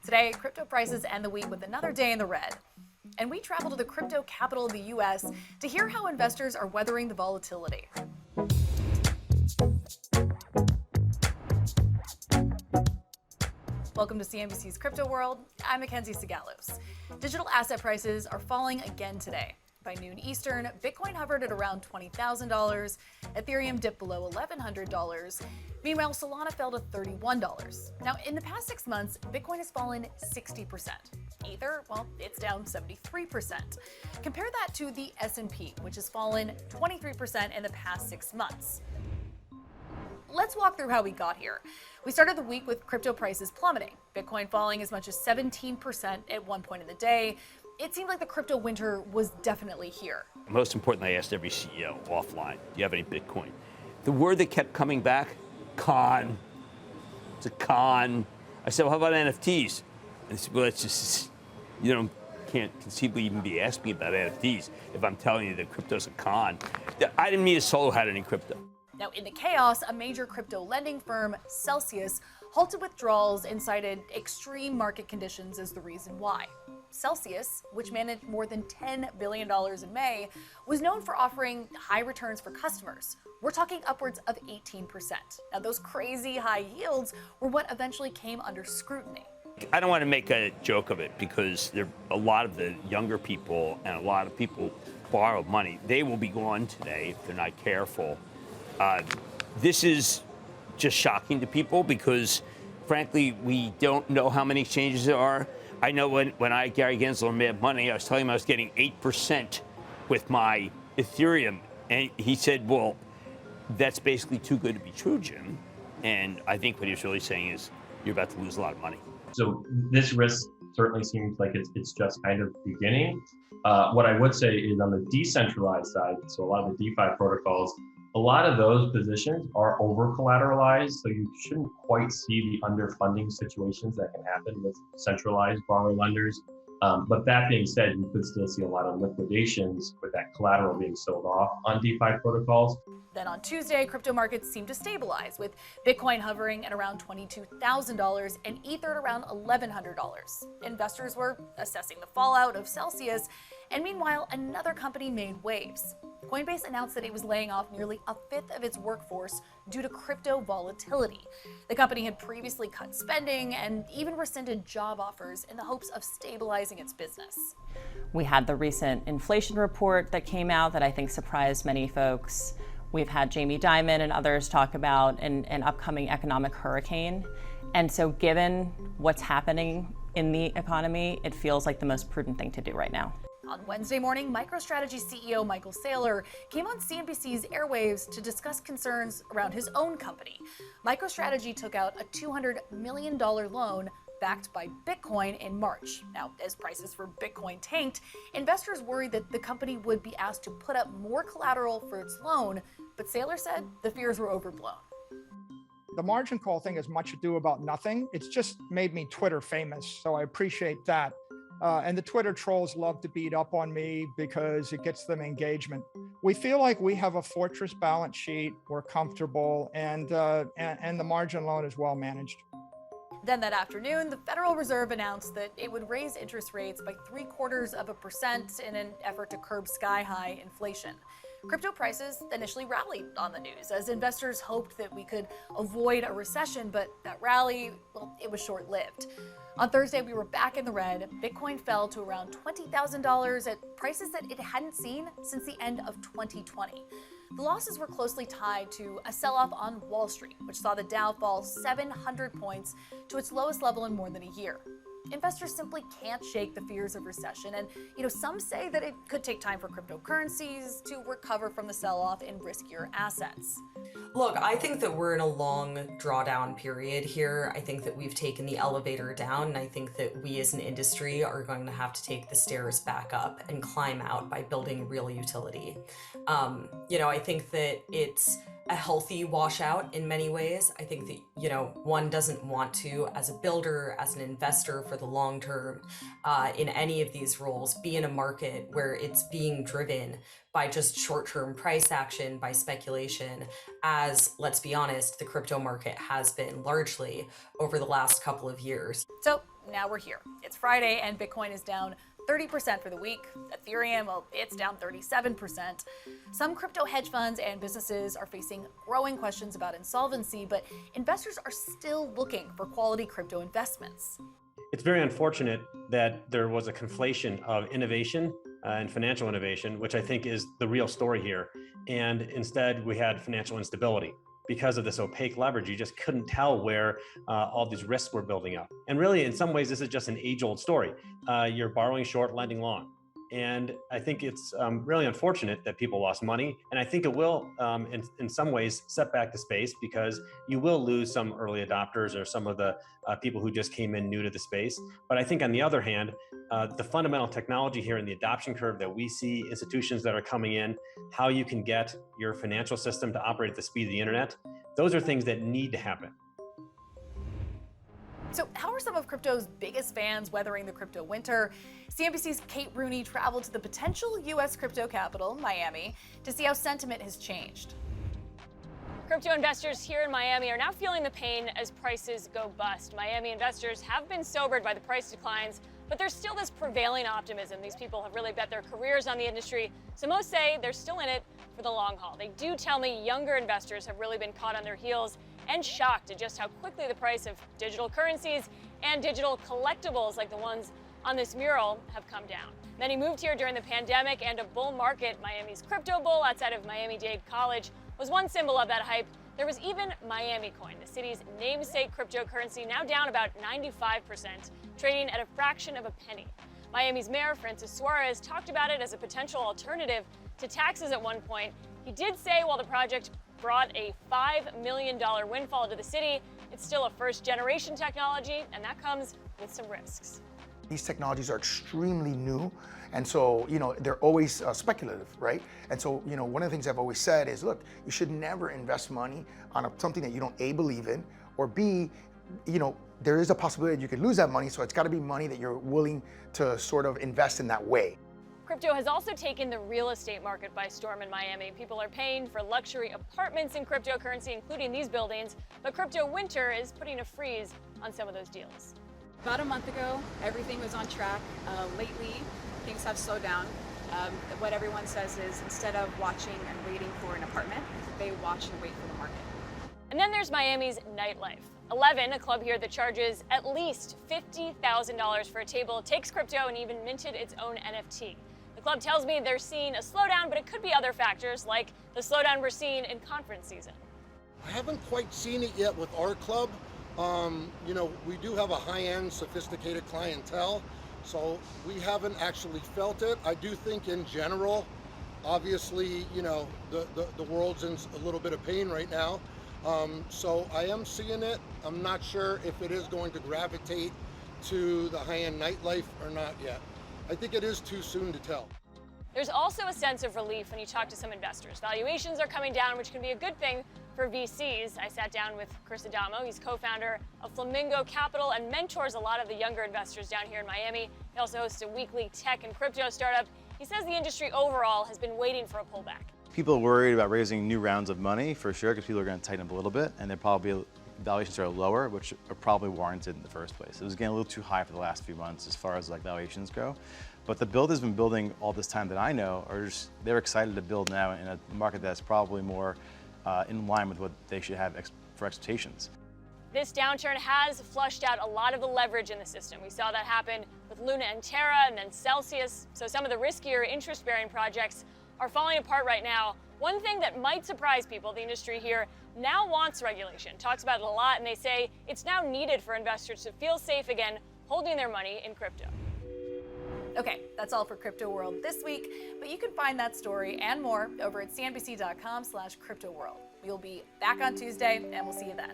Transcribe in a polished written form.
Today, crypto prices end the week with another day in the red. And we travel to the crypto capital of the US to hear how investors are weathering the volatility. Welcome to CNBC's Crypto World. I'm MacKenzie Sigalos. Digital asset prices are falling again today. By noon Eastern, Bitcoin hovered at around $20,000. Ethereum dipped below $1,100. Meanwhile, Solana fell to $31. Now, in the past 6 months, Bitcoin has fallen 60%. Ether, well, it's down 73%. Compare that to the S&P, which has fallen 23% in the past 6 months. Let's walk through how we got here. We started the week with crypto prices plummeting, Bitcoin falling as much as 17% at one point in the day. It seemed like the crypto winter was definitely here. Most importantly, I asked every CEO offline, do you have any Bitcoin? The word that kept coming back, con. It's a con. I said, well, how about NFTs? And they said, well, it's just, can't conceivably even be asking about NFTs if I'm telling you that crypto's a con. I didn't mean a solo had any crypto. Now, in the chaos, a major crypto lending firm, Celsius, halted withdrawals and cited extreme market conditions as the reason why. Celsius, which managed more than $10 billion in May, was known for offering high returns for customers. We're talking upwards of 18%. Now, those crazy high yields were what eventually came under scrutiny. I don't want to make a joke of it because a lot of the younger people and a lot of people borrow money. They will be gone today if they're not careful. This is just shocking to people because, frankly, we don't know how many exchanges there are. I know when Gary Gensler made money, I was telling him I was getting 8% with my Ethereum. And he said, well, that's basically too good to be true, Jim. And I think what he was really saying is you're about to lose a lot of money. So this risk certainly seems like it's just kind of beginning. What I would say is on the decentralized side, so a lot of the DeFi protocols, a lot of those positions are over collateralized, so you shouldn't quite see the underfunding situations that can happen with centralized borrower lenders. But that being said, you could still see a lot of liquidations with that collateral being sold off on DeFi protocols. Then on Tuesday, crypto markets seemed to stabilize, with Bitcoin hovering at around $22,000 and Ether at around $1,100. Investors were assessing the fallout of Celsius, and meanwhile, another company made waves. Coinbase announced that it was laying off nearly a fifth of its workforce due to crypto volatility. The company had previously cut spending and even rescinded job offers in the hopes of stabilizing its business. We had the recent inflation report that came out that I think surprised many folks. We've had Jamie Dimon and others talk about an upcoming economic hurricane. And so given what's happening in the economy, it feels like the most prudent thing to do right now. On Wednesday morning, MicroStrategy CEO Michael Saylor came on CNBC's airwaves to discuss concerns around his own company. MicroStrategy took out a $200 million loan backed by Bitcoin in March. Now, as prices for Bitcoin tanked, investors worried that the company would be asked to put up more collateral for its loan, but Saylor said the fears were overblown. The margin call thing is much ado about nothing. It's just made me Twitter famous, so I appreciate that. And the Twitter trolls love to beat up on me because it gets them engagement. We feel like we have a fortress balance sheet, we're comfortable, and the margin loan is well managed. Then that afternoon, the Federal Reserve announced that it would raise interest rates by 0.75% in an effort to curb sky-high inflation. Crypto prices initially rallied on the news as investors hoped that we could avoid a recession, but that rally, well, it was short-lived. On Thursday, we were back in the red. Bitcoin fell to around $20,000 at prices that it hadn't seen since the end of 2020. The losses were closely tied to a sell-off on Wall Street, which saw the Dow fall 700 points to its lowest level in more than a year. Investors simply can't shake the fears of recession, and some say that it could take time for cryptocurrencies to recover from the sell-off in riskier assets. Look, I think that we're in a long drawdown period here. I think that we've taken the elevator down, and I think that we as an industry are going to have to take the stairs back up and climb out by building real utility. I think that it's a healthy washout in many ways. I think that, one doesn't want to, as a builder, as an investor for the long term, in any of these roles, be in a market where it's being driven by just short-term price action, by speculation, as, let's be honest, the crypto market has been largely over the last couple of years. So now we're here. It's Friday and Bitcoin is down 30% for the week. Ethereum, well, it's down 37%. Some crypto hedge funds and businesses are facing growing questions about insolvency, but investors are still looking for quality crypto investments. It's very unfortunate that there was a conflation of innovation and financial innovation, which I think is the real story here. And instead, we had financial instability. Because of this opaque leverage, you just couldn't tell where all these risks were building up. And really, in some ways, this is just an age-old story. You're borrowing short, lending long. And I think it's really unfortunate that people lost money. And I think it will, in some ways, set back the space, because you will lose some early adopters or some of the people who just came in new to the space. But I think on the other hand, the fundamental technology here and the adoption curve that we see, institutions that are coming in, how you can get your financial system to operate at the speed of the internet, those are things that need to happen. So how are some of crypto's biggest fans weathering the crypto winter? CNBC's Kate Rooney traveled to the potential U.S. crypto capital, Miami, to see how sentiment has changed. Crypto investors here in Miami are now feeling the pain as prices go bust. Miami investors have been sobered by the price declines, but there's still this prevailing optimism. These people have really bet their careers on the industry, so most say they're still in it for the long haul. They do tell me younger investors have really been caught on their heels and shocked at just how quickly the price of digital currencies and digital collectibles like the ones on this mural have come down. Many moved here during the pandemic and a bull market. Miami's crypto bull outside of Miami-Dade College was one symbol of that hype. There was even Miami Coin, the city's namesake cryptocurrency, now down about 95%, trading at a fraction of a penny. Miami's mayor, Francis Suarez, talked about it as a potential alternative to taxes at one point. He did say while the project brought a $5 million windfall to the city, it's still a first-generation technology, and that comes with some risks. These technologies are extremely new, and so, they're always speculative, right? And so, one of the things I've always said is, look, you should never invest money on something that you don't A, believe in, or B, there is a possibility that you could lose that money, so it's got to be money that you're willing to sort of invest in that way. Crypto has also taken the real estate market by storm in Miami. People are paying for luxury apartments in cryptocurrency, including these buildings, but crypto winter is putting a freeze on some of those deals. About a month ago, everything was on track. Lately, things have slowed down. What everyone says is instead of watching and waiting for an apartment, they watch and wait for the market. And then there's Miami's nightlife. 11, a club here that charges at least $50,000 for a table, takes crypto and even minted its own NFT. The club tells me they're seeing a slowdown, but it could be other factors like the slowdown we're seeing in conference season. I haven't quite seen it yet with our club. We do have a high-end, sophisticated clientele, so we haven't actually felt it. I do think in general, obviously, the world's in a little bit of pain right now. So I am seeing it. I'm not sure if it is going to gravitate to the high-end nightlife or not yet. I think it is too soon to tell. There's also a sense of relief when you talk to some investors. Valuations are coming down, which can be a good thing for VCs. I sat down with Chris Adamo. He's co-founder of Flamingo Capital and mentors a lot of the younger investors down here in Miami. He also hosts a weekly tech and crypto startup. He says the industry overall has been waiting for a pullback. People are worried about raising new rounds of money for sure, because people are going to tighten up a little bit, and they're probably valuations are lower, which are probably warranted in the first place. It was getting a little too high for the last few months as far as valuations go. But the builders have been building all this time that I know they're excited to build now in a market that's probably more in line with what they should have for expectations. This downturn has flushed out a lot of the leverage in the system. We saw that happen with Luna and Terra and then Celsius. So some of the riskier interest-bearing projects are falling apart right now. One thing that might surprise people, the industry here now wants regulation, talks about it a lot, and they say it's now needed for investors to feel safe again holding their money in crypto. Okay, that's all for Crypto World this week, but you can find that story and more over at cnbc.com/cryptoworld. We'll be back on Tuesday, and we'll see you then.